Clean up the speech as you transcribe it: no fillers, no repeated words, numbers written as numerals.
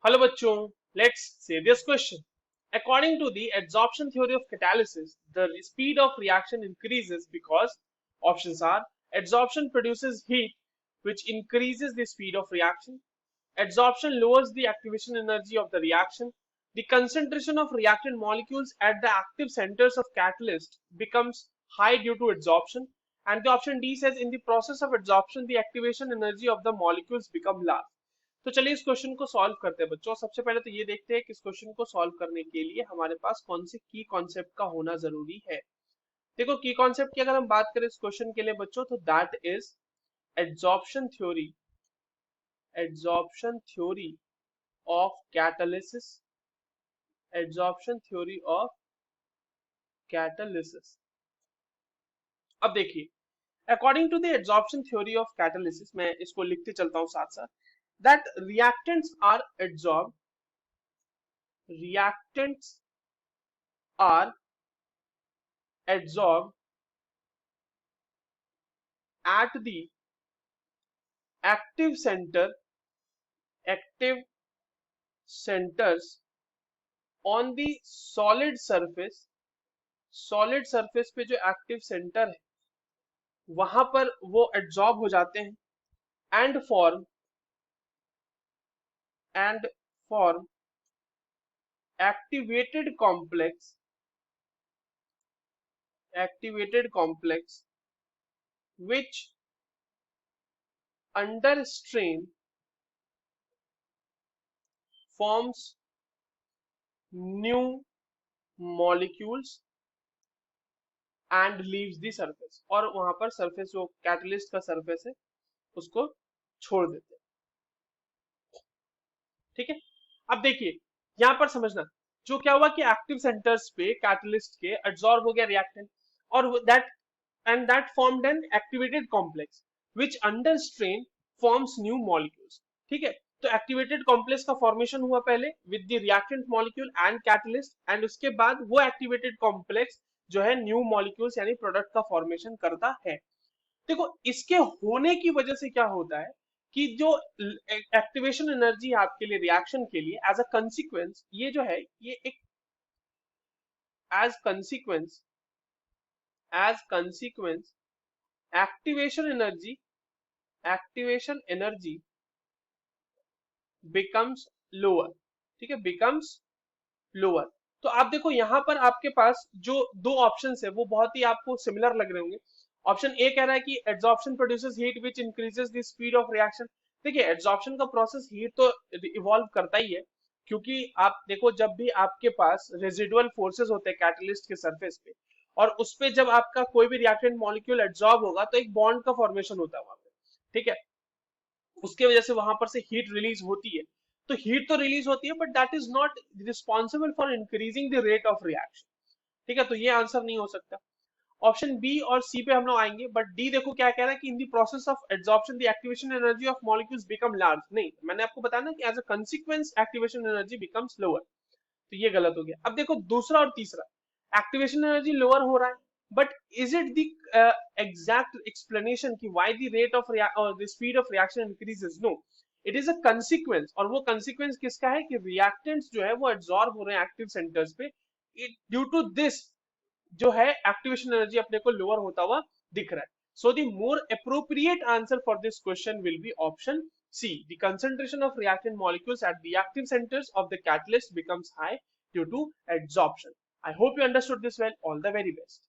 Hello bachcho, let's say this question. According to the adsorption theory of catalysis, the speed of reaction increases because options are adsorption produces heat which increases the speed of reaction, adsorption lowers the activation energy of the reaction, the concentration of reactant molecules at the active centers of catalyst becomes high due to adsorption, and the option D says in the process of adsorption the activation energy of the molecules become large. तो चलिए इस question को solve करते हैं बच्चों। सबसे पहले तो ये देखते हैं कि इस क्वेश्चन को सॉल्व करने के लिए हमारे पास कौन से की कॉन्सेप्ट का होना जरूरी है। देखो की कॉन्सेप्ट की अगर हम बात करें इस क्वेश्चन के लिए बच्चों तो that is adsorption theory, adsorption theory of catalysis, adsorption theory of catalysis. अब देखिए according to the adsorption theory of catalysis, मैं इसको लिखते चलता हूं साथ साथ, that reactants are adsorb, reactants are adsorbed at the active center, active centers on the solid surface, solid surface पे जो active center है वहां पर वो adsorb हो जाते हैं and form activated complex, activated complex which under strain forms new molecules and leaves the surface, और वहां पर सरफेस जो कैटलिस्ट का सरफेस है उसको छोड़ देते हैं। ठीक है, अब देखिए यहां पर समझना जो क्या हुआ कि एक्टिव सेंटर्स पे कैटलिस्ट के एब्जॉर्ब हो गया रिएक्टेंट और that and that formed an activated complex which under strain forms new molecules. ठीक है, तो एक्टिवेटेड कॉम्प्लेक्स का फॉर्मेशन हुआ पहले with the reactant molecule and catalyst, and उसके बाद वो एक्टिवेटेड कॉम्प्लेक्स जो है न्यू मॉलिक्यूल्स यानी प्रोडक्ट का फॉर्मेशन करता है। देखो इसके होने की वजह से क्या होता है कि जो एक्टिवेशन एनर्जी आपके लिए रिएक्शन के लिए एज अ कंसिक्वेंस, ये जो है ये एक as consequence, as consequence activation energy, activation energy becomes lower. ठीक है, बिकम्स लोअर। तो आप देखो यहां पर आपके पास जो दो ऑप्शंस है वो बहुत ही आपको सिमिलर लग रहे होंगे। ऑप्शन ए कह रहा है कि adsorption produces heat which increases the speed of reaction. देखिए एड्सॉर्प्शन का प्रोसेस हीट तो इवॉल्व करता ही है, क्योंकि आप देखो जब भी आपके पास रेजिडुअल फोर्सेस होते हैं कैटलिस्ट के सरफेस पे और उस पे जब आपका कोई भी रिएक्टेंट मॉलिक्यूल एड्सॉर्ब होगा तो एक बॉन्ड का फॉर्मेशन होता है वहां पे। ठीक है, उसके वजह से वहां पर से हीट रिलीज होती है। तो हीट तो रिलीज होती है but that is not responsible for increasing the rate of reaction. ठीक है, तो ये आंसर नहीं हो सकता। ऑप्शन बी और सी पे हम लोग आएंगे, बट डी देखो क्या कह रहा है कि in the process of absorption the activation energy of molecules become large. नहीं, मैंने आपको बताया ना कि as a consequence activation energy becomes lower, तो ये गलत हो गया। अब देखो दूसरा और तीसरा, एक्टिवेशन एनर्जी लोअर हो रहा है but is it the exact explanation कि व्हाई द रेट ऑफ और the speed of reaction increases? No, it is a consequence, और वो कंसीक्वेंस किसका है कि रिएक्टेंट्स जो है वो एब्जॉर्ब हो रहे हैं एक्टिव सेंटर्स पे। ड्यू टू दिस जो है एक्टिवेशन एनर्जी अपने को लोअर होता हुआ दिख रहा है। So the more appropriate answer for this question will be option C. The concentration of reactant molecules at the active centers of the catalyst becomes high due to adsorption. I hope you understood this well. All the very best.